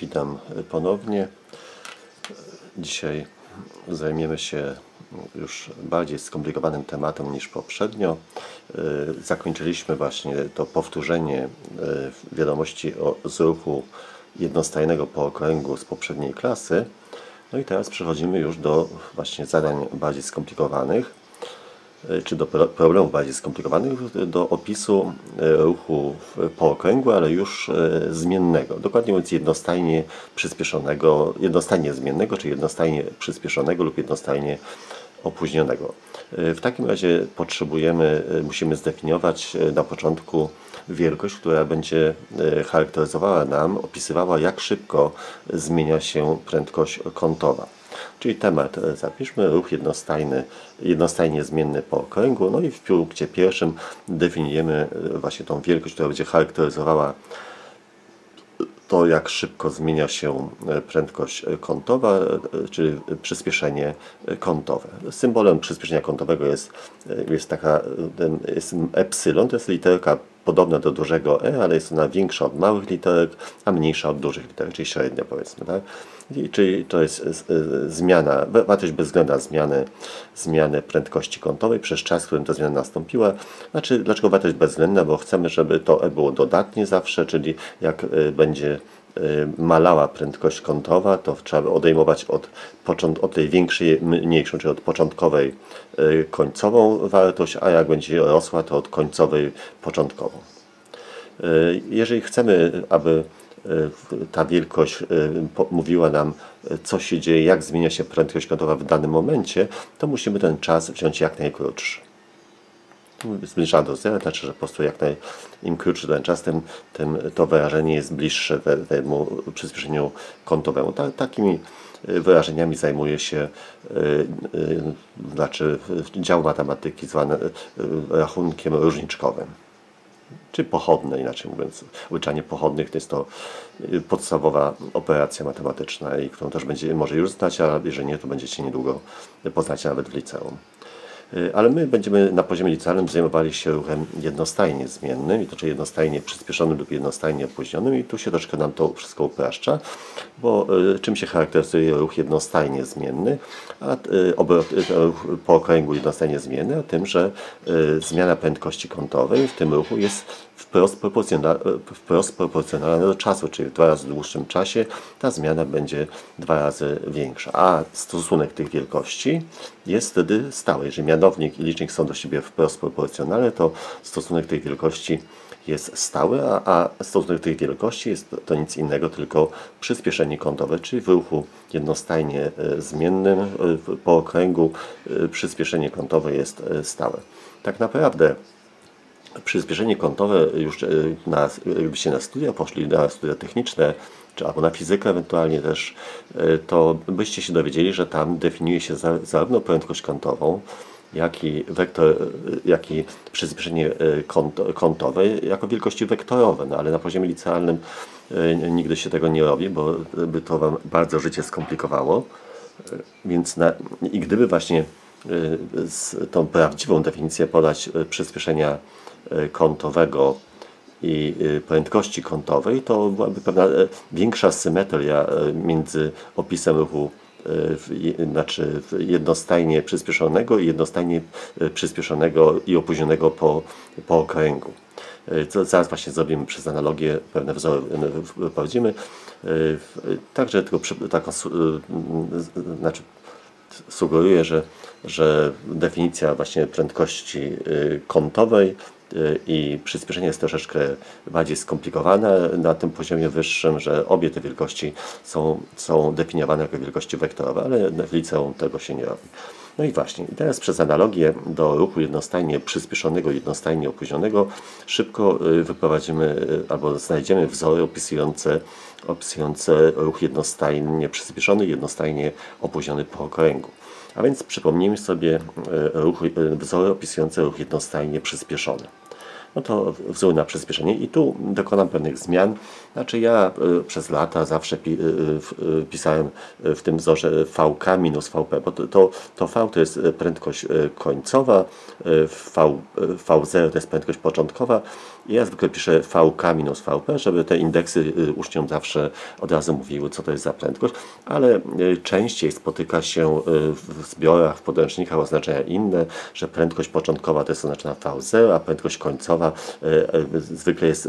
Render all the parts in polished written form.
Witam ponownie. Dzisiaj zajmiemy się już bardziej skomplikowanym tematem niż poprzednio. Zakończyliśmy właśnie to powtórzenie wiadomości z ruchu jednostajnego po okręgu z poprzedniej klasy. No i teraz przechodzimy już do właśnie zadań bardziej skomplikowanych, czy do problemów bardziej skomplikowanych, do opisu ruchu po okręgu, ale już zmiennego. Dokładnie mówiąc jednostajnie przyspieszonego, jednostajnie zmiennego, czy jednostajnie przyspieszonego lub jednostajnie opóźnionego. W takim razie musimy zdefiniować na początku wielkość, która będzie charakteryzowała nam, opisywała, jak szybko zmienia się prędkość kątowa. Czyli temat zapiszmy, ruch jednostajnie zmienny po okręgu. No i w punkcie pierwszym definiujemy właśnie tą wielkość, która będzie charakteryzowała to, jak szybko zmienia się prędkość kątowa, czyli przyspieszenie kątowe. Symbolem przyspieszenia kątowego jest epsilon, to jest literka podobna do dużego E, ale jest ona większa od małych literek, a mniejsza od dużych literek, czyli średnia, powiedzmy. Tak? Czyli to jest wartość bezwzględna zmiany prędkości kątowej przez czas, w którym ta zmiana nastąpiła. Znaczy, dlaczego wartość bezwzględna? Bo chcemy, żeby to E było dodatnie zawsze, czyli jak będzie malała prędkość kątowa, to trzeba odejmować od tej większej, mniejszą, czyli od początkowej końcową wartość, a jak będzie rosła, to od końcowej początkową. Jeżeli chcemy, aby ta wielkość mówiła nam, co się dzieje, jak zmienia się prędkość kątowa w danym momencie, to musimy ten czas wziąć jak najkrótszy. Zbliżamy do zera, znaczy, że po prostu im krótszy ten czas, tym to wyrażenie jest bliższe temu przyspieszeniu kątowemu. Takimi wyrażeniami zajmuje się dział matematyki zwany rachunkiem różniczkowym, czy pochodne, inaczej mówiąc. Obliczanie pochodnych to jest to podstawowa operacja matematyczna, i którą też może już znać, a jeżeli nie, to będziecie niedługo poznać nawet w liceum. Ale my będziemy na poziomie licealnym zajmowali się ruchem jednostajnie zmiennym, i to czy jednostajnie przyspieszonym lub jednostajnie opóźnionym, i tu się troszkę nam to wszystko upraszcza, bo czym się charakteryzuje ruch jednostajnie zmienny, ruch po okręgu jednostajnie zmienny, a tym, że zmiana prędkości kątowej w tym ruchu jest wprost proporcjonalna do czasu, czyli w 2 razy dłuższym czasie ta zmiana będzie 2 razy większa, a stosunek tych wielkości jest wtedy stały. Jeżeli mianownik i licznik są do siebie wprost proporcjonalne, to stosunek tych wielkości jest stały, a stosunek tych wielkości jest to nic innego, tylko przyspieszenie kątowe, czyli w ruchu jednostajnie zmiennym po okręgu przyspieszenie kątowe jest stałe. Tak naprawdę przyspieszenie kątowe, już gdybyście na studia poszli, na studia techniczne, albo na fizykę ewentualnie też, to byście się dowiedzieli, że tam definiuje się zarówno prędkość kątową, jak i przyspieszenie kątowe jako wielkości wektorowe. No, ale na poziomie licealnym nigdy się tego nie robi, bo by to Wam bardzo życie skomplikowało. Więc i gdyby właśnie tą prawdziwą definicję podać przyspieszenia kątowego i prędkości kątowej, to byłaby pewna większa symetria między opisem ruchu jednostajnie przyspieszonego i jednostajnie przyspieszonego i opóźnionego po okręgu. Zaraz właśnie zrobimy przez analogię, pewne wzory wprowadzimy. Także tylko sugeruję, że definicja właśnie prędkości kątowej i przyspieszenie jest troszeczkę bardziej skomplikowane na tym poziomie wyższym, że obie te wielkości są definiowane jako wielkości wektorowe, ale w liceum tego się nie robi. No i właśnie, teraz przez analogię do ruchu jednostajnie przyspieszonego i jednostajnie opóźnionego szybko wyprowadzimy albo znajdziemy wzory opisujące ruch jednostajnie przyspieszony i jednostajnie opóźniony po okręgu. A więc przypomnijmy sobie wzory opisujące ruch jednostajnie przyspieszony. no to wzór na przyspieszenie i tu dokonam pewnych zmian. Znaczy ja przez lata zawsze pisałem w tym wzorze VK minus VP, bo to V to jest prędkość końcowa, V0 to jest prędkość początkowa i ja zwykle piszę VK minus VP, żeby te indeksy uczniom zawsze od razu mówiły, co to jest za prędkość, ale częściej spotyka się w zbiorach, w podręcznikach oznaczenia inne, że prędkość początkowa to jest oznaczona V0, a prędkość końcowa zwykle jest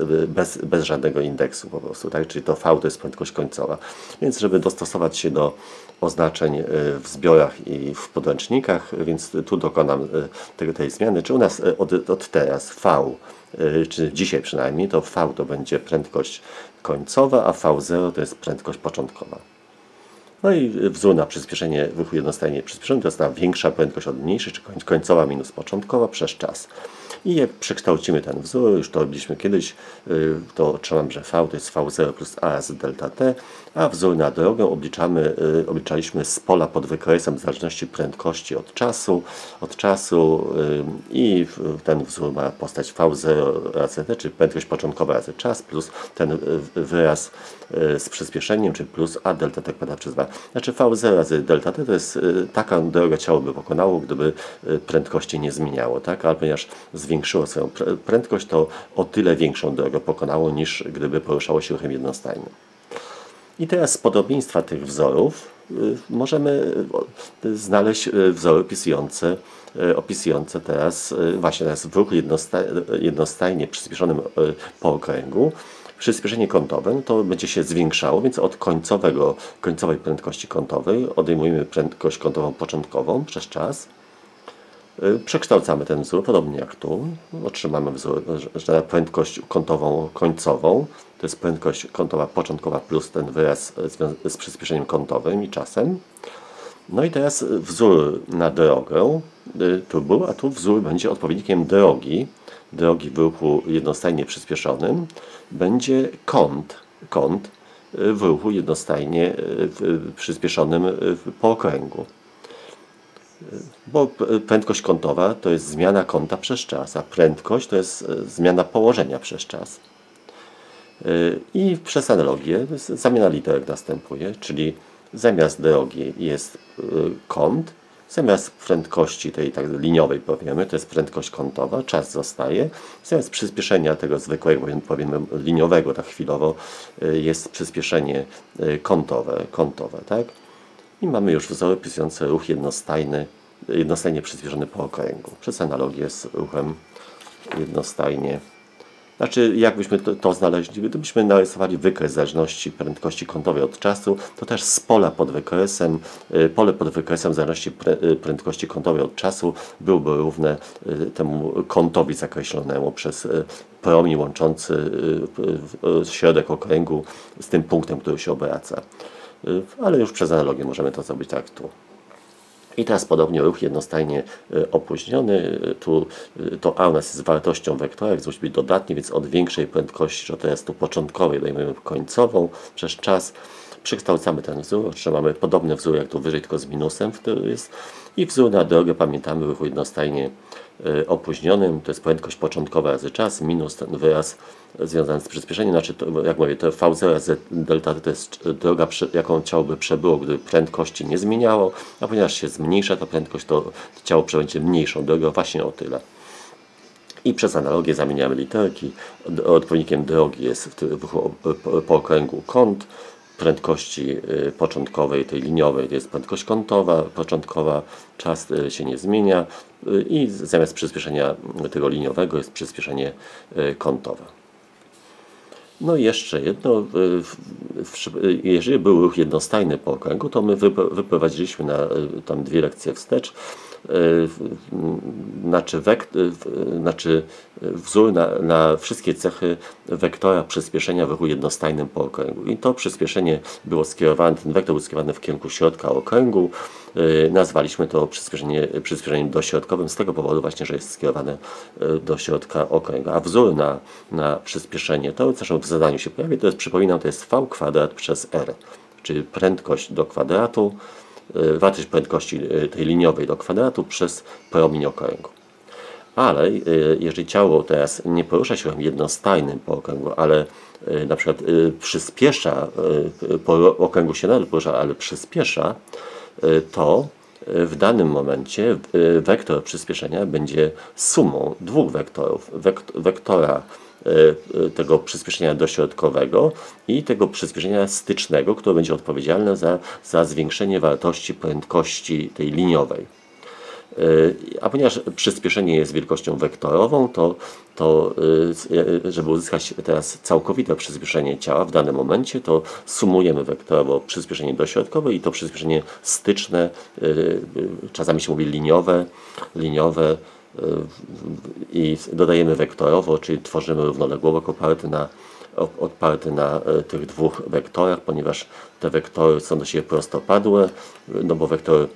bez żadnego indeksu po prostu, tak? Czyli to V to jest prędkość końcowa. Więc żeby dostosować się do oznaczeń w zbiorach i w podręcznikach, więc tu dokonam tej zmiany. Czy u nas od teraz V, czy dzisiaj przynajmniej, to V to będzie prędkość końcowa, a V0 to jest prędkość początkowa. No i wzór na przyspieszenie w ruchu jednostajnie przyspieszony to jest ta większa prędkość od mniejszej, czy końcowa minus początkowa przez czas. I jak przekształcimy ten wzór, już to robiliśmy kiedyś, to otrzymam, że V to jest V0 plus A razy delta T, a wzór na drogę obliczaliśmy z pola pod wykresem w zależności prędkości od czasu i ten wzór ma postać V0 razy T, czyli prędkość początkowa razy czas, plus ten wyraz z przyspieszeniem, czyli plus A delta T kwadrat przez 2. Znaczy V0 razy delta T to jest taka droga ciało by pokonało, gdyby prędkości nie zmieniało, tak? Ale ponieważ zwiększyło swoją prędkość, to o tyle większą drogę pokonało, niż gdyby poruszało się ruchem jednostajnym. I teraz z podobieństwa tych wzorów możemy znaleźć wzory opisujące teraz w ruchu jednostajnie przyspieszonym po okręgu. Przyspieszenie kątowe to będzie się zwiększało, więc od końcowej prędkości kątowej odejmujemy prędkość kątową początkową przez czas. Przekształcamy ten wzór, podobnie jak tu. Otrzymamy wzór, że prędkość kątową końcową to jest prędkość kątowa początkowa plus ten wyraz z przyspieszeniem kątowym i czasem. No i teraz wzór na drogę tu był, a tu wzór będzie odpowiednikiem drogi w ruchu jednostajnie przyspieszonym. Będzie kąt w ruchu jednostajnie przyspieszonym po okręgu. Bo prędkość kątowa to jest zmiana kąta przez czas, a prędkość to jest zmiana położenia przez czas. I przez analogię zamiana literek następuje, czyli zamiast drogi jest kąt, zamiast prędkości tej tak liniowej powiemy, to jest prędkość kątowa, czas zostaje, zamiast przyspieszenia tego zwykłego, powiemy liniowego tak chwilowo, jest przyspieszenie kątowe, tak? I mamy już wzory opisujące ruch jednostajnie przyspieszony po okręgu. Przez analogię z ruchem jednostajnie. Znaczy, jakbyśmy to znaleźli, gdybyśmy narysowali wykres zależności prędkości kątowej od czasu, to też z pola pod wykresem, pole pod wykresem zależności prędkości kątowej od czasu byłoby równe temu kątowi zakreślonemu przez promień łączący środek okręgu z tym punktem, który się obraca. Ale już przez analogię możemy to zrobić tak jak tu. I teraz podobnie ruch jednostajnie opóźniony, tu to A u nas jest wartością wektora, jak zwróć być dodatnie, więc od większej prędkości, że to jest tu początkowej, dajemy końcową przez czas, przekształcamy ten wzór, otrzymamy podobny wzór jak tu wyżej, tylko z minusem, który jest. I wzór na drogę pamiętamy w ruchu jednostajnie opóźnionym, to jest prędkość początkowa razy czas, minus ten wyraz związany z przyspieszeniem, znaczy to, jak mówię, to V0 razy delta T to jest droga, jaką ciało by przebyło, gdy prędkości nie zmieniało, a ponieważ się zmniejsza ta prędkość, to ciało przebędzie mniejszą drogę właśnie o tyle. I przez analogię zamieniamy literki. Odpowiednikiem drogi jest w ruchu po okręgu kąt, prędkości początkowej, tej liniowej, to jest prędkość kątowa, początkowa, czas się nie zmienia i zamiast przyspieszenia tego liniowego jest przyspieszenie kątowe. No i jeszcze jedno, jeżeli był ruch jednostajny po okręgu, to my wyprowadziliśmy na tam 2 lekcje wstecz, znaczy wzór na wszystkie cechy wektora przyspieszenia w ruchu jednostajnym po okręgu. I to przyspieszenie było skierowane, ten wektor był skierowany w kierunku środka okręgu. Nazwaliśmy to przyspieszeniem dośrodkowym z tego powodu właśnie, że jest skierowane do środka okręgu. A wzór na przyspieszenie, to zresztą w zadaniu się pojawi, to jest, przypominam, to jest v kwadrat przez r, czyli prędkość do kwadratu, wartość prędkości tej liniowej do kwadratu przez promień okręgu. Ale jeżeli ciało teraz nie porusza się ruchem jednostajnym po okręgu, ale na przykład przyspiesza, po okręgu się nadal porusza, ale przyspiesza, to w danym momencie wektor przyspieszenia będzie sumą dwóch wektorów. Wektora tego przyspieszenia dośrodkowego i tego przyspieszenia stycznego, które będzie odpowiedzialne za zwiększenie wartości prędkości tej liniowej. A ponieważ przyspieszenie jest wielkością wektorową, to żeby uzyskać teraz całkowite przyspieszenie ciała w danym momencie, to sumujemy wektorowo przyspieszenie dośrodkowe i to przyspieszenie styczne, czasami się mówi liniowe i dodajemy wektorowo, czyli tworzymy równoległowek oparty na tych dwóch wektorach, ponieważ te wektory są do siebie prostopadłe, no bo wektor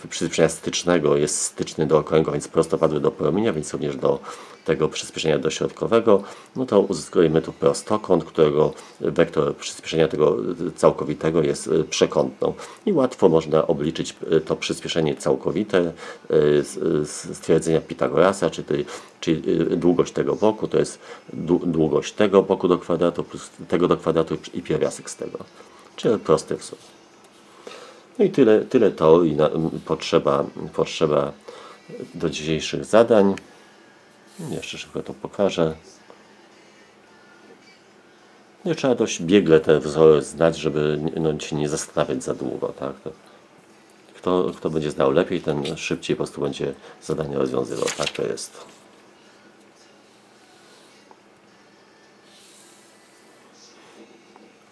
przyspieszenia stycznego jest styczny do okręgu, więc prostopadły do promienia, więc również do tego przyspieszenia dośrodkowego, no to uzyskujemy tu prostokąt, którego wektor przyspieszenia tego całkowitego jest przekątną. I łatwo można obliczyć to przyspieszenie całkowite z stwierdzenia Pitagorasa, czyli długość tego boku, to jest długość tego boku do kwadratu plus tego do kwadratu i pierwiastek z tego. Czyli prosty wzór. No i tyle teorii potrzeba do dzisiejszych zadań. Jeszcze szybko to pokażę. No i trzeba dość biegle te wzory znać, żeby się nie zastanawiać za długo. Tak? Kto będzie znał lepiej, ten szybciej po prostu będzie zadanie rozwiązywał. Tak to jest.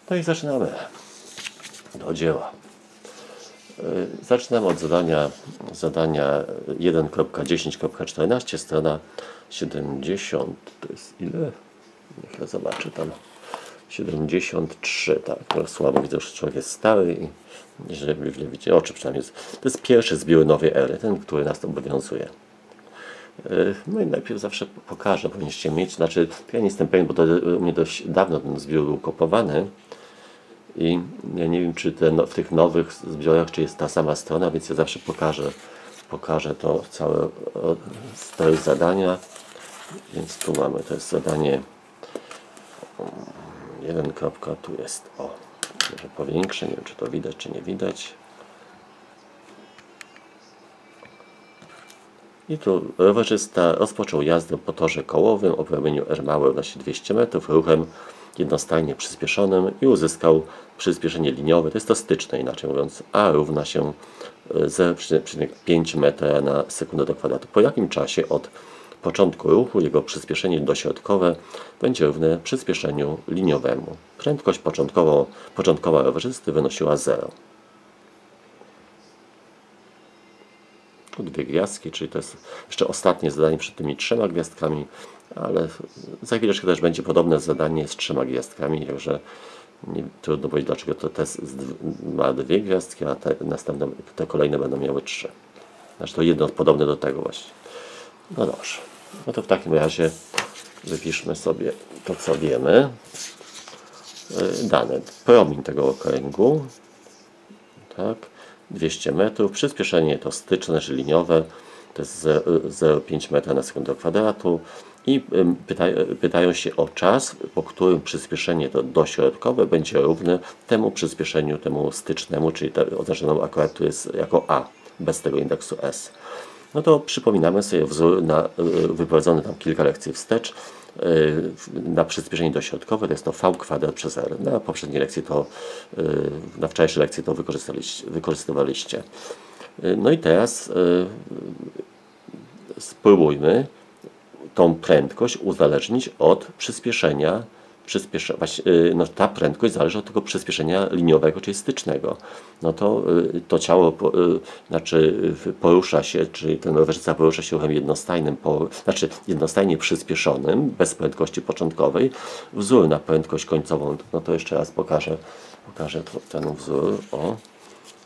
No i zaczynamy do dzieła. Zaczynam od zadania 1.10.14, strona 70, to jest ile? Niech ja zobaczę tam. 73, tak, no, słabo widzę, że człowiek jest stary i źle widzi oczy przynajmniej. To jest pierwszy zbiór nowej ery, ten, który nas obowiązuje. No i najpierw zawsze pokażę, powinniście mieć, znaczy ja nie jestem pewien, bo to u mnie dość dawno ten zbiór był kopowany. I ja nie wiem, czy w tych nowych zbiorach, czy jest ta sama strona, więc ja zawsze pokażę to całe styl zadania. Więc tu mamy, to jest zadanie 1. Tu jest, może powiększę, nie wiem, czy to widać, czy nie widać. I tu rowerzysta rozpoczął jazdę po torze kołowym o promieniu R małe równości 200 metrów ruchem jednostajnie przyspieszonym i uzyskał przyspieszenie liniowe, to jest to styczne, inaczej mówiąc, a równa się 0,5 metra na sekundę do kwadratu. Po jakim czasie od początku ruchu jego przyspieszenie dośrodkowe będzie równe przyspieszeniu liniowemu? Prędkość początkowa rowerzysty wynosiła 0. Tu 2 gwiazdki, czyli to jest jeszcze ostatnie zadanie przed tymi 3 gwiazdkami, ale za chwileczkę też będzie podobne zadanie z 3 gwiazdkami, także trudno powiedzieć, dlaczego to test ma 2 gwiazdki, a te kolejne będą miały 3. Znaczy to jedno podobne do tego właśnie. No dobrze, no to w takim razie wypiszmy sobie to, co wiemy. Dane, promień tego okręgu, tak, 200 metrów, przyspieszenie to styczne, czy liniowe, to jest 0,5 metra na sekundę do kwadratu i pytają się o czas, po którym przyspieszenie to dośrodkowe będzie równe temu przyspieszeniu, temu stycznemu, czyli oznaczoną akurat tu jest jako A, bez tego indeksu S. No to przypominamy sobie wzór wyprowadzony tam kilka lekcji wstecz na przyspieszenie dośrodkowe, to jest to V² przez R. Na poprzedniej lekcji na wczorajszej lekcji to wykorzystywaliście. No i teraz spróbujmy tą prędkość uzależnić od przyspieszenia. No, ta prędkość zależy od tego przyspieszenia liniowego, czyli stycznego. No to ciało porusza się, czyli ten rowerzysta porusza się ruchem jednostajnym, jednostajnie przyspieszonym, bez prędkości początkowej. Wzór na prędkość końcową, no to jeszcze raz pokażę ten wzór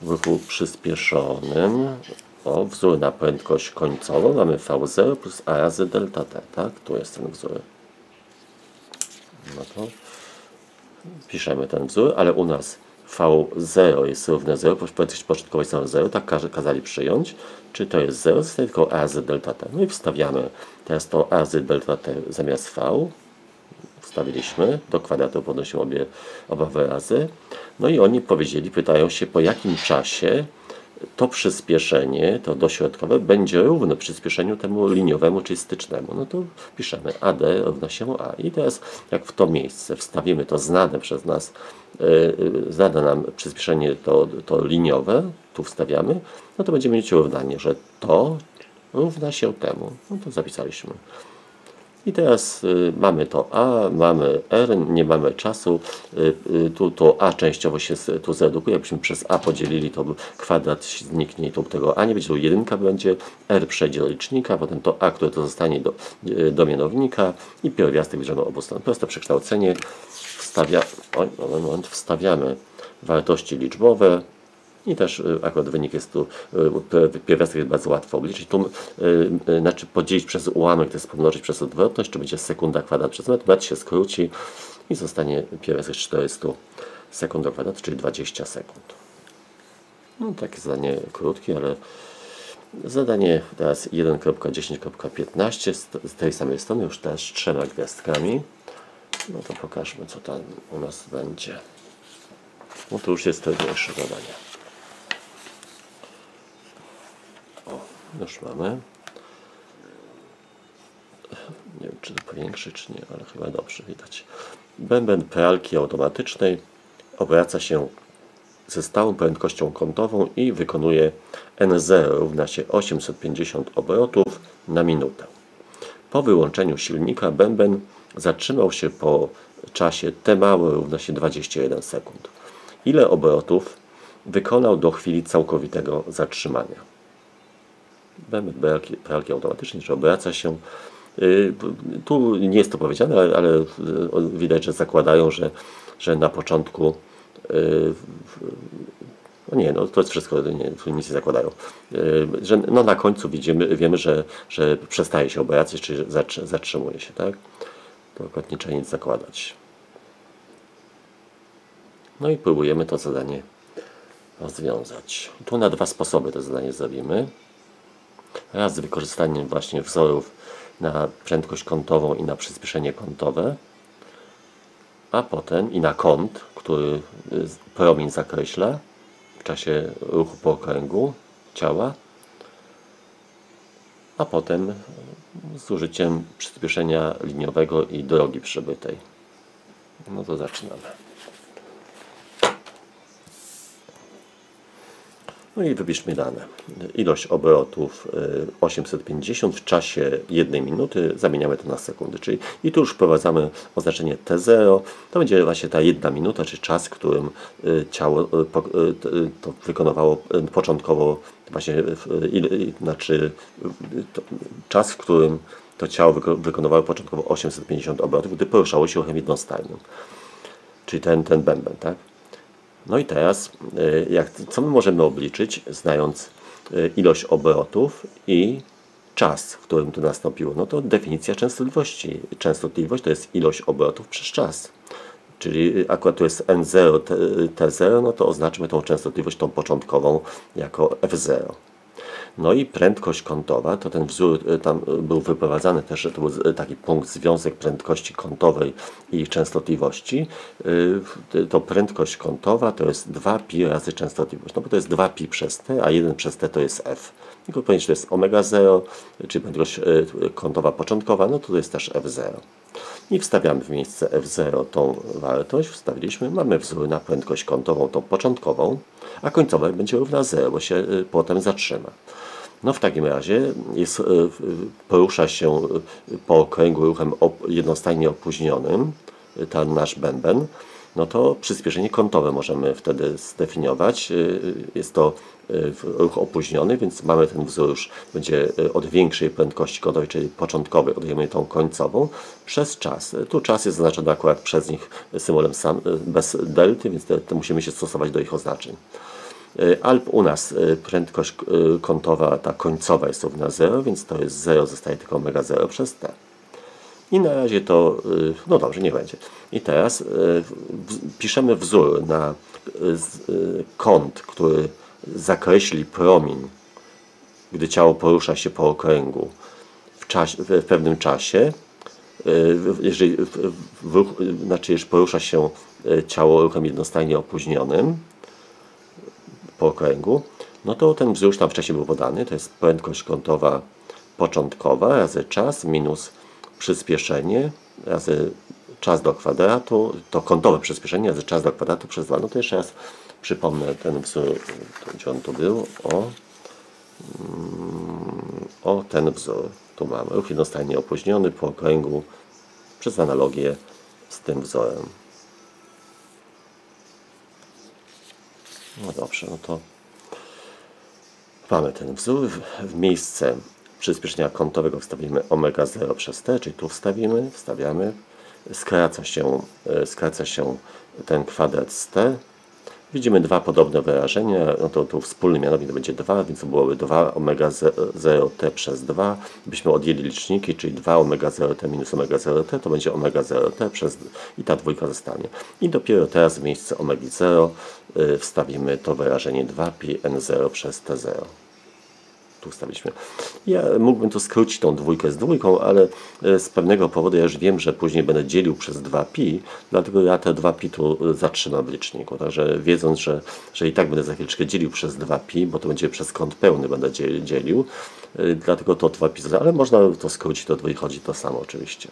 w ruchu przyspieszonym. Wzór na prędkość końcową mamy V0 plus A razy delta T, tak? Tu jest ten wzór. No to piszemy ten wzór, ale u nas V0 jest równe 0, prędkość początkowa jest równa 0, tak kazali przyjąć. Czy to jest 0, zostaje tylko a razy delta t. No i wstawiamy teraz to a razy delta t zamiast v. Wstawiliśmy, do kwadratu podnosimy oba wyrazy. No i oni powiedzieli, pytają się, po jakim czasie to przyspieszenie, to dośrodkowe, będzie równe przyspieszeniu temu liniowemu, czyli stycznemu. No to piszemy AD równa się A. I teraz jak w to miejsce wstawimy to znane przez nas, znane nam przyspieszenie to liniowe, tu wstawiamy, no to będziemy mieć równanie, że to równa się temu. No to zapisaliśmy. I teraz mamy to A, mamy R, nie mamy czasu, tu to A częściowo się tu zredukuje, jakbyśmy przez A podzielili, to kwadrat zniknie i tu tego A nie będzie, tu jedynka będzie, R przejdzie do licznika, potem to A, które to zostanie do mianownika i pierwiastek bierzemy obu stron. Proste przekształcenie, wstawiamy wartości liczbowe. I też akurat wynik jest tu, pierwiastek jest bardzo łatwo obliczyć. Tu znaczy podzielić przez ułamek, to jest pomnożyć przez odwrotność, czy będzie sekunda kwadrat przez metr. Metr się skróci i zostanie pierwiastek 400 sekund do kwadratu, czyli 20 sekund. No takie zadanie krótkie, ale zadanie teraz 1.10.15 z tej samej strony, już też 3 gwiazdkami. No to pokażmy, co tam u nas będzie. No to już jest trudniejsze zadanie. Już mamy. Nie wiem, czy to powiększy, czy nie, ale chyba dobrze widać. Bęben pralki automatycznej obraca się ze stałą prędkością kątową i wykonuje N0 równa się 850 obrotów na minutę. Po wyłączeniu silnika bęben zatrzymał się po czasie T małe równa się 21 sekund. Ile obrotów wykonał do chwili całkowitego zatrzymania? Bęben pralki automatycznej, że obraca się. Tu nie jest to powiedziane, ale widać, że zakładają, że na początku no nie, no to jest wszystko, nie, tu nic nie zakładają. Że no na końcu wiemy, że przestaje się obracać, czyli zatrzymuje się, tak? To akurat nie trzeba nic zakładać. No i próbujemy to zadanie rozwiązać. Tu na dwa sposoby to zadanie zrobimy. Raz z wykorzystaniem właśnie wzorów na prędkość kątową i na przyspieszenie kątowe, a potem i na kąt, który promień zakreśla w czasie ruchu po okręgu ciała, a potem z użyciem przyspieszenia liniowego i drogi przebytej. No to zaczynamy. No i wypiszmy dane. Ilość obrotów 850 w czasie 1 minuty, zamieniamy to na sekundy. Czyli i tu już wprowadzamy oznaczenie T0. To będzie właśnie ta 1 minuta, czy czas, w którym ciało to wykonywało początkowo właśnie, znaczy czas, w którym to ciało wykonywało początkowo 850 obrotów, gdy poruszało się ruchem jednostajnym. Czyli ten bęben, tak? No i teraz, co my możemy obliczyć, znając ilość obrotów i czas, w którym to nastąpiło? No to definicja częstotliwości. Częstotliwość to jest ilość obrotów przez czas. Czyli akurat tu jest N0, T0, no to oznaczmy tą częstotliwość, tą początkową, jako F0. No i prędkość kątowa, to ten wzór tam był wyprowadzany też, że to był taki punkt, związek prędkości kątowej i częstotliwości. To prędkość kątowa to jest 2pi razy częstotliwość, no bo to jest 2pi przez t, a 1 przez t to jest f. Tylko powiedzieć, że to jest omega 0, czyli prędkość kątowa początkowa, no to jest też f0. I wstawiamy w miejsce f0 tą wartość, wstawiliśmy, mamy wzór na prędkość kątową, tą początkową, a końcowa będzie równa 0, bo się potem zatrzyma. No w takim razie porusza się po okręgu ruchem jednostajnie opóźnionym, ten nasz bęben, no to przyspieszenie kątowe możemy wtedy zdefiniować. Jest to ruch opóźniony, więc mamy ten wzór już, będzie od większej prędkości kątowej, czyli początkowej, odejmujemy tą końcową, przez czas. Tu czas jest zaznaczony akurat przez nich symbolem bez delty, więc musimy się stosować do ich oznaczeń. Alp u nas prędkość kątowa, ta końcowa jest równa 0, więc to jest 0, zostaje tylko omega 0 przez t. I na razie to, no dobrze, nie będzie. I teraz piszemy wzór na kąt, który zakreśli promień, gdy ciało porusza się po okręgu w pewnym czasie, jeżeli jeżeli porusza się ciało ruchem jednostajnie opóźnionym po okręgu, no to ten wzór już tam wcześniej był podany, to jest prędkość kątowa początkowa razy czas minus przyspieszenie razy czas do kwadratu, to kątowe przyspieszenie razy czas do kwadratu przez 2. No to jeszcze raz przypomnę ten wzór, gdzie on tu był, o ten wzór. Tu mamy ruch jednostajnie opóźniony po okręgu przez analogię z tym wzorem. No dobrze, no to mamy ten wzór. W miejsce przyspieszenia kątowego wstawimy omega 0 przez t, czyli tu wstawiamy. Skraca się ten kwadrat z t. Widzimy dwa podobne wyrażenia, no to tu wspólny mianownik to będzie 2, więc to byłoby 2 omega 0t przez 2. Gdybyśmy odjęli liczniki, czyli 2 omega 0t minus omega 0t, to będzie omega 0t przez i ta dwójka zostanie. I dopiero teraz w miejsce omegi 0 wstawimy to wyrażenie 2pi n0 przez t0. Tu wstawiliśmy. Ja mógłbym tu skrócić tą dwójkę z dwójką, ale z pewnego powodu ja już wiem, że później będę dzielił przez 2pi, dlatego ja te 2pi tu zatrzymam w liczniku. Także wiedząc, że i tak będę za chwileczkę dzielił przez 2pi, bo to będzie przez kąt pełny będę dzielił, dlatego to 2pi, ale można to skrócić, to wychodzi to samo oczywiście.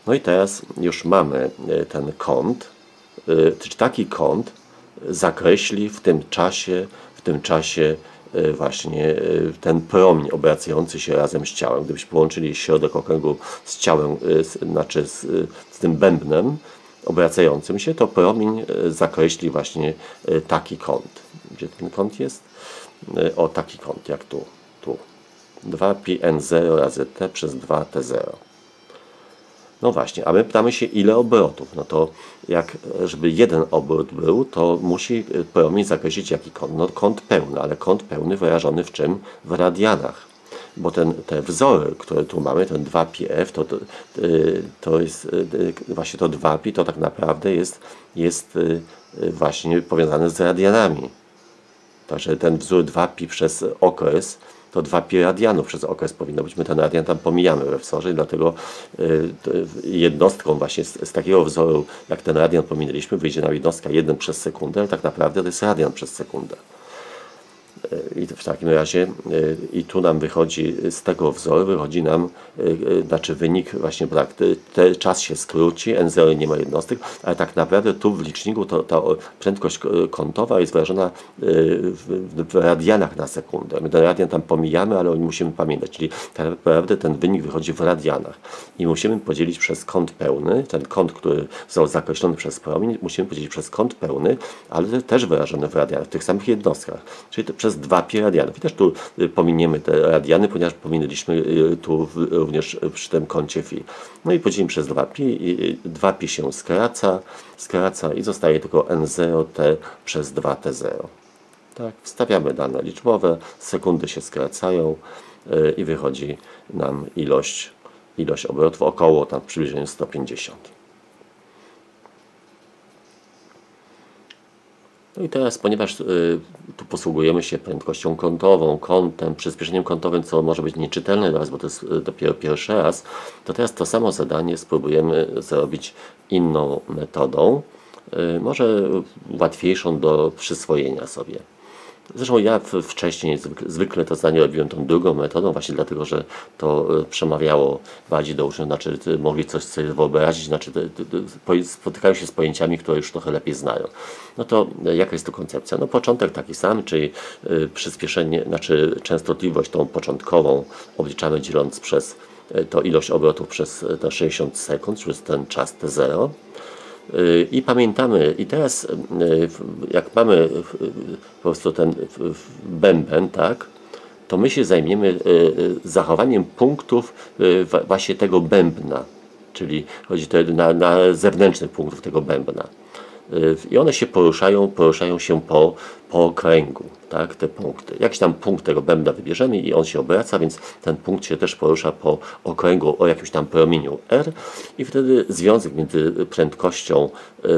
No i teraz już mamy ten kąt, czy taki kąt zakreśli w tym czasie właśnie ten promień obracający się razem z ciałem. Gdybyśmy połączyli środek okręgu z ciałem, znaczy z tym bębnem obracającym się, to promień zakreśli właśnie taki kąt. Gdzie ten kąt jest? O, taki kąt, jak tu. 2pi n0 razy t przez 2t0. No właśnie, a my pytamy się, ile obrotów. No to żeby jeden obrót był, to musi promień zakreślić jaki kąt? No kąt pełny, ale kąt pełny wyrażony w czym? W radianach. Bo te wzory, które tu mamy, ten 2πf, to jest właśnie to 2pi, to tak naprawdę jest właśnie powiązane z radianami. Także ten wzór 2pi przez okres, to 2pi radianów przez okres powinno być. My ten radian tam pomijamy we wzorze i dlatego jednostką właśnie z takiego wzoru, jak ten radian pominęliśmy, wyjdzie nam jednostka 1 przez sekundę, ale tak naprawdę to jest radian przez sekundę. I w takim razie tu nam wychodzi, z tego wzoru wychodzi nam, znaczy wynik właśnie, bo tak, czas się skróci, n0 nie ma jednostek, ale tak naprawdę tu w liczniku ta prędkość kątowa jest wyrażona w radianach na sekundę. My ten radian tam pomijamy, ale o nim musimy pamiętać, czyli tak naprawdę ten wynik wychodzi w radianach i musimy podzielić przez kąt pełny, ten kąt, który został zakreślony przez promień, musimy podzielić przez kąt pełny, ale też wyrażony w radianach, w tych samych jednostkach, czyli przez 2pi radianów. I też tu pominiemy te radiany, ponieważ pominęliśmy tu również przy tym kącie phi. No i podzielimy przez 2pi i 2pi się skraca i zostaje tylko n0t przez 2t0. Tak, wstawiamy dane liczbowe, sekundy się skracają i wychodzi nam ilość obrotów około tam w przybliżeniu 150. No i teraz, ponieważ tu posługujemy się prędkością kątową, kątem, przyspieszeniem kątowym, co może być nieczytelne dla Was, bo to jest dopiero pierwszy raz, to teraz to samo zadanie spróbujemy zrobić inną metodą, może łatwiejszą do przyswojenia sobie. Zresztą ja wcześniej zwykle to zadanie robiłem tą drugą metodą, właśnie dlatego, że to przemawiało bardziej do uczniów, znaczy mogli coś sobie wyobrazić, znaczy spotykają się z pojęciami, które już trochę lepiej znają. No to jaka jest tu koncepcja? No początek taki sam, czyli przyspieszenie, znaczy częstotliwość tą początkową obliczamy dzieląc przez to ilość obrotów przez te 60 sekund, czyli ten czas t0. I pamiętamy, i teraz jak mamy po prostu ten bęben, tak, to my się zajmiemy zachowaniem punktów właśnie tego bębna, czyli chodzi tutaj na zewnętrznych punktów tego bębna. I one się poruszają się po okręgu, tak, te punkty. Jakiś tam punkt tego bębna wybierzemy i on się obraca, więc ten punkt się też porusza po okręgu o jakimś tam promieniu r i wtedy związek między prędkością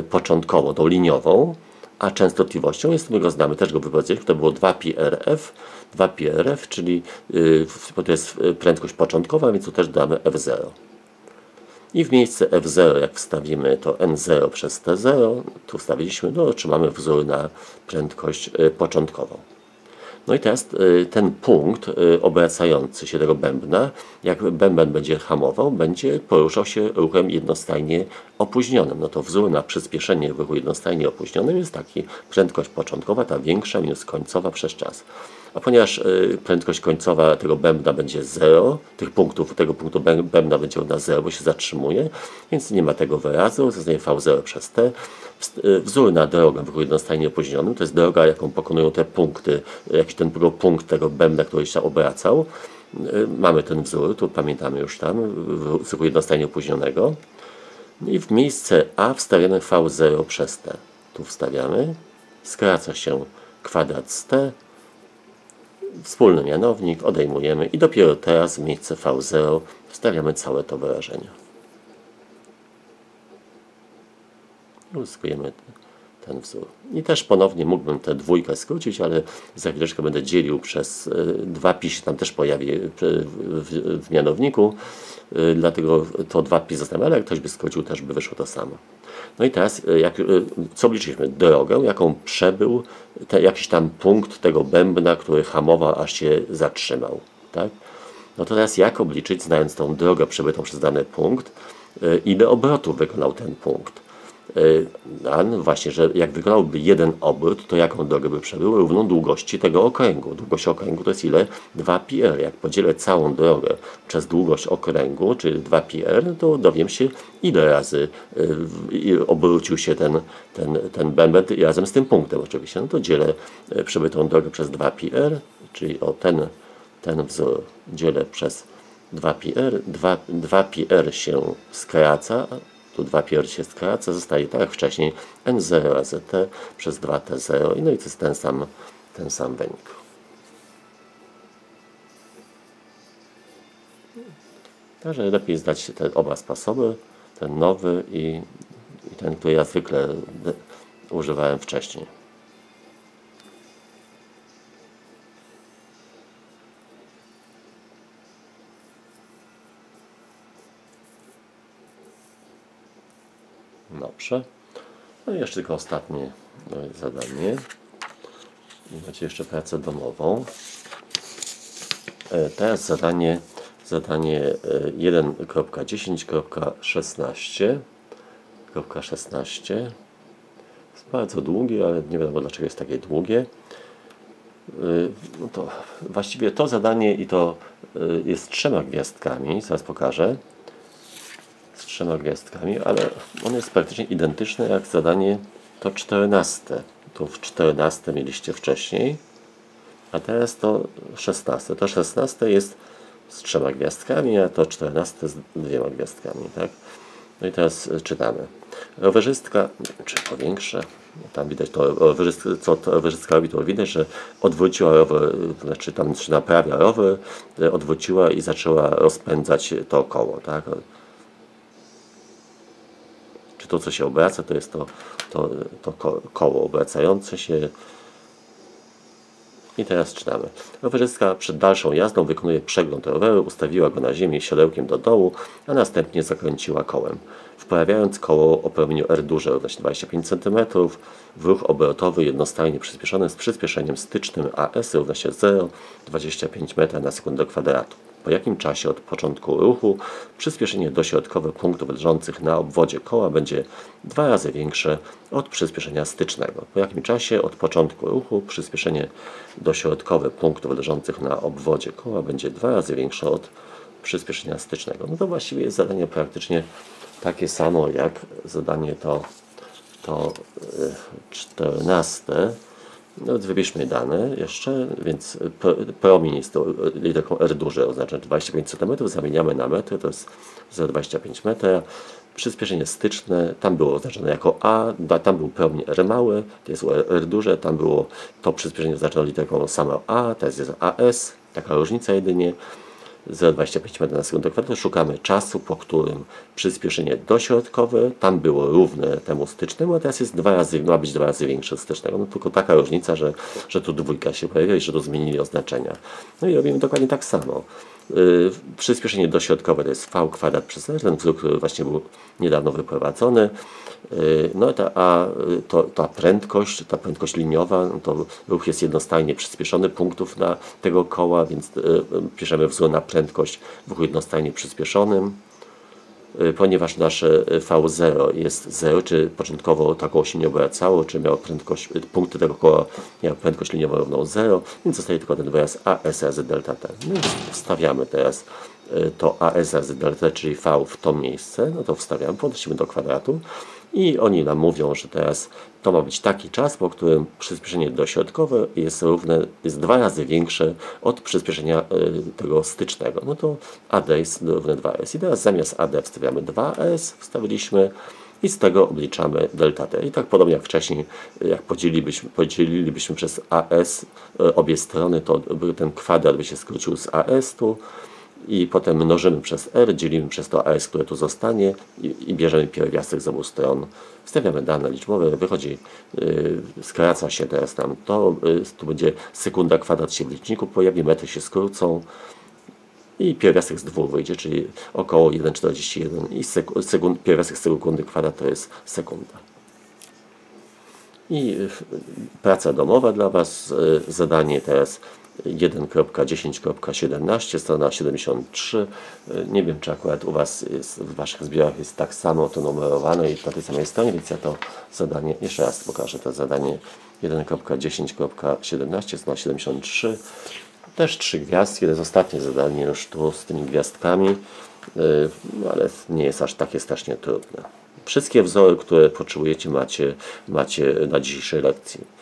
początkową, tą liniową, a częstotliwością jest, my go znamy, też go wyprowadziliśmy, to było 2πrf, czyli to jest prędkość początkowa, więc tu też damy f0. I w miejsce f0, jak wstawimy to n0 przez t0, tu wstawiliśmy, no otrzymamy wzór na prędkość początkową. No i teraz ten punkt obracający się tego bębna, jak bęben będzie hamował, będzie poruszał się ruchem jednostajnie opóźnionym. No to wzór na przyspieszenie ruchu jednostajnie opóźnionym jest taki: prędkość początkowa, ta większa, minus końcowa przez czas. A ponieważ prędkość końcowa tego bębna będzie 0, tego punktu bębna będzie na 0, bo się zatrzymuje, więc nie ma tego wyrazu, zostanie v0 przez t. Wzór na drogę w ruchu jednostajnie opóźnionym to jest droga, jaką pokonują te punkty, jakiś ten punkt tego bębna, który się obracał. Mamy ten wzór, tu pamiętamy już tam, w ruchu jednostajnie opóźnionego. I w miejsce a wstawiamy v0 przez t. Tu wstawiamy, skraca się kwadrat z t, wspólny mianownik, odejmujemy i dopiero teraz w miejsce v0 wstawiamy całe to wyrażenie. Uzyskujemy ten wzór. I też ponownie mógłbym tę dwójkę skrócić, ale za chwileczkę będę dzielił przez 2π, się tam też pojawi w mianowniku, dlatego to 2π zostawiam, ale jak ktoś by skrócił, też by wyszło to samo. No i teraz, co obliczyliśmy? Drogę, jaką przebył jakiś tam punkt tego bębna, który hamował, aż się zatrzymał. Tak? No to teraz jak obliczyć, znając tą drogę przebytą przez dany punkt, ile obrotów wykonał ten punkt? Właśnie, że jak wykonałby jeden obrót, to jaką drogę by przebył? Równą długości tego okręgu. Długość okręgu to jest ile? 2πr. Jak podzielę całą drogę przez długość okręgu, czyli 2πr, to dowiem się, ile razy obrócił się ten bęben razem z tym punktem oczywiście. No to dzielę przebytą drogę przez 2πr, czyli o ten wzór dzielę przez 2πr. 2πr się skraca. Tu 2πr się skraca, zostaje tak jak wcześniej n0 razy t przez 2t0 i no i to jest ten sam wynik. Także lepiej zdać te oba sposoby, ten nowy i ten, który ja zwykle używałem wcześniej. Dobrze. No i jeszcze tylko ostatnie zadanie. Macie jeszcze pracę domową. Teraz zadanie 1.10.16. Jest bardzo długie, ale nie wiadomo dlaczego jest takie długie. No to właściwie to zadanie i to jest 3 gwiazdkami, zaraz pokażę. Z 3 gwiazdkami, ale on jest praktycznie identyczny jak zadanie to 14. Tu w 14 mieliście wcześniej, a teraz to 16. To 16 jest z 3 gwiazdkami, a to 14 z 2 gwiazdkami. Tak? No i teraz czytamy. Rowerzystka, czy powiększę, tam widać to, co to rowerzystka robi, to widać, że odwróciła rower, to znaczy tam czy naprawia rower, odwróciła i zaczęła rozpędzać to koło. Tak? Czy to, co się obraca, to jest to koło obracające się. I teraz czytamy. Rowerzystka przed dalszą jazdą wykonuje przegląd roweru, ustawiła go na ziemię siodełkiem do dołu, a następnie zakręciła kołem. Wprawiając koło o promieniu R duże równości 25 cm, w ruch obrotowy jednostajnie przyspieszony z przyspieszeniem stycznym AS równości 0,25 m/s². Po jakim czasie od początku ruchu przyspieszenie dośrodkowe punktów leżących na obwodzie koła będzie 2 razy większe od przyspieszenia stycznego? Po jakim czasie od początku ruchu przyspieszenie dośrodkowe punktów leżących na obwodzie koła będzie 2 razy większe od przyspieszenia stycznego? No to właściwie jest zadanie praktycznie takie samo jak zadanie to 14. No, wybierzmy dane jeszcze, więc promień jest to literką R duże, oznacza 25 cm, zamieniamy na metry, to jest 0,25 metra. Przyspieszenie styczne, tam było oznaczone jako A, tam był promień R mały, to jest R duże, tam było to przyspieszenie oznaczone literką samo A, teraz jest AS, taka różnica jedynie. 0,25 m na sekundę kwadratu. Szukamy czasu, po którym przyspieszenie dośrodkowe, tam było równe temu stycznemu, a teraz jest ma być 2 razy większe od stycznego. No tylko taka różnica, że tu dwójka się pojawia i że tu zmienili oznaczenia. No i robimy dokładnie tak samo. Przyspieszenie dośrodkowe to jest v kwadrat przez r, ten wzór, który właśnie był niedawno wyprowadzony. No ta prędkość liniowa, no to ruch jest jednostajnie przyspieszony punktów na tego koła, więc piszemy wzór na prędkość w ruchu jednostajnie przyspieszonym. Ponieważ nasze V0 jest 0, czy początkowo to koło się nie obracało, czy miało punkty tego koła miały prędkość liniową równą 0, więc zostaje tylko ten wyraz AS razy delta t. No i wstawiamy teraz to AS razy delta t, czyli V w to miejsce, no to wstawiamy, podnosimy do kwadratu i oni nam mówią, że teraz to ma być taki czas, po którym przyspieszenie dośrodkowe jest 2 razy większe od przyspieszenia tego stycznego. No to AD jest równe 2S. I teraz zamiast AD wstawiamy 2S, wstawiliśmy i z tego obliczamy delta t. I tak podobnie jak wcześniej, jak podzielilibyśmy przez AS obie strony, to ten kwadrat by się skrócił z AS tu. I potem mnożymy przez r, dzielimy przez to AS, które tu zostanie i bierzemy pierwiastek z obu stron. Wstawiamy dane liczbowe, wychodzi, skraca się teraz nam to, tu będzie sekunda kwadrat się w liczniku pojawi, metry się skrócą i pierwiastek z 2 wyjdzie, czyli około 1,41 i pierwiastek sekundy kwadrat to jest sekunda. I praca domowa dla Was, zadanie teraz 1.10.17, strona 73. Nie wiem, czy akurat u Was w Waszych zbiorach jest tak samo to numerowane i na tej samej stronie, więc ja to zadanie, jeszcze raz pokażę to zadanie 1.10.17, strona 73. Też 3 gwiazdki, to jest ostatnie zadanie już tu z tymi gwiazdkami, ale nie jest aż takie strasznie trudne. Wszystkie wzory, które potrzebujecie, macie na dzisiejszej lekcji.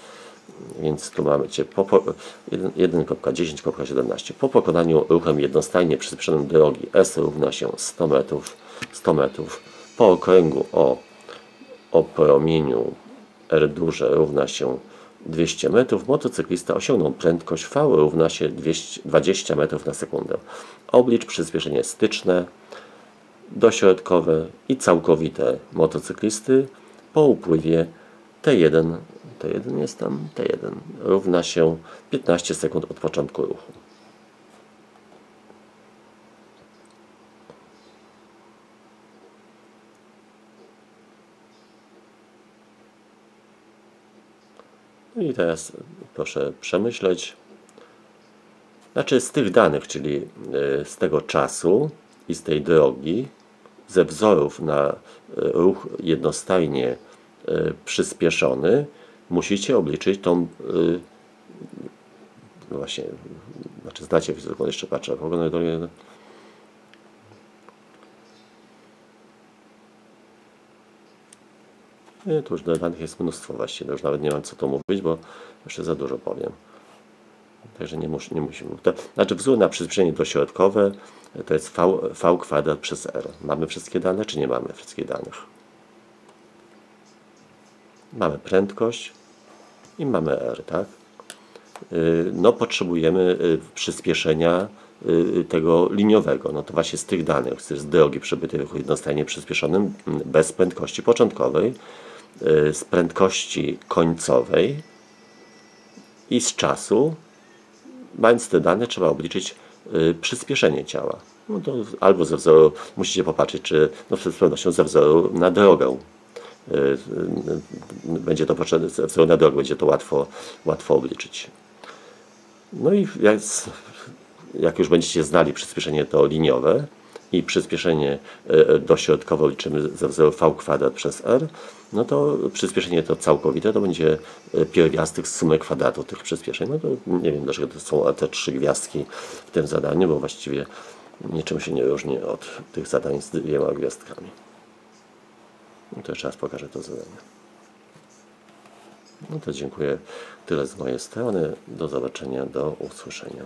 Więc tu mamy 1.10.17. Po pokonaniu ruchem jednostajnie przyspieszonym drogi S równa się 100 metrów. Po okręgu o promieniu R duże równa się 200 metrów. Motocyklista osiągnął prędkość V równa się 20 metrów na sekundę. Oblicz przyspieszenie styczne, dośrodkowe i całkowite motocyklisty po upływie T1 jest tam, T1 równa się 15 sekund od początku ruchu. No i teraz proszę przemyśleć, znaczy z tych danych, czyli z tego czasu i z tej drogi, ze wzorów na ruch jednostajnie przyspieszony, musicie obliczyć tą, no właśnie, znaczy znacie fizykę, jeszcze patrzę, tu już danych jest mnóstwo właściwie, już nawet nie mam co to mówić, bo jeszcze za dużo powiem. Także nie musimy. Znaczy wzór na przyspieszenie dośrodkowe to jest v kwadrat przez r. Mamy wszystkie dane, czy nie mamy wszystkich danych? Mamy prędkość i mamy r, tak? No potrzebujemy przyspieszenia tego liniowego. No to właśnie z tych danych, z drogi przebytej ruchu jednostajnie przyspieszonym bez prędkości początkowej, z prędkości końcowej i z czasu, mając te dane, trzeba obliczyć przyspieszenie ciała. No to albo ze wzoru, musicie popatrzeć, czy no z pewnością ze wzoru na drogę. Będzie to potrzebne, ze wzoru na drogę będzie to łatwo obliczyć. No i jak już będziecie znali przyspieszenie to liniowe i przyspieszenie dośrodkowe liczymy ze wzoru v kwadrat przez r, no to przyspieszenie to całkowite to będzie pierwiastek z sumy kwadratu tych przyspieszeń. No to nie wiem, dlaczego to są te 3 gwiazdki w tym zadaniu, bo właściwie niczym się nie różni od tych zadań z 2 gwiazdkami. No to jeszcze raz pokażę to zadanie. No to dziękuję. Tyle z mojej strony. Do zobaczenia, do usłyszenia.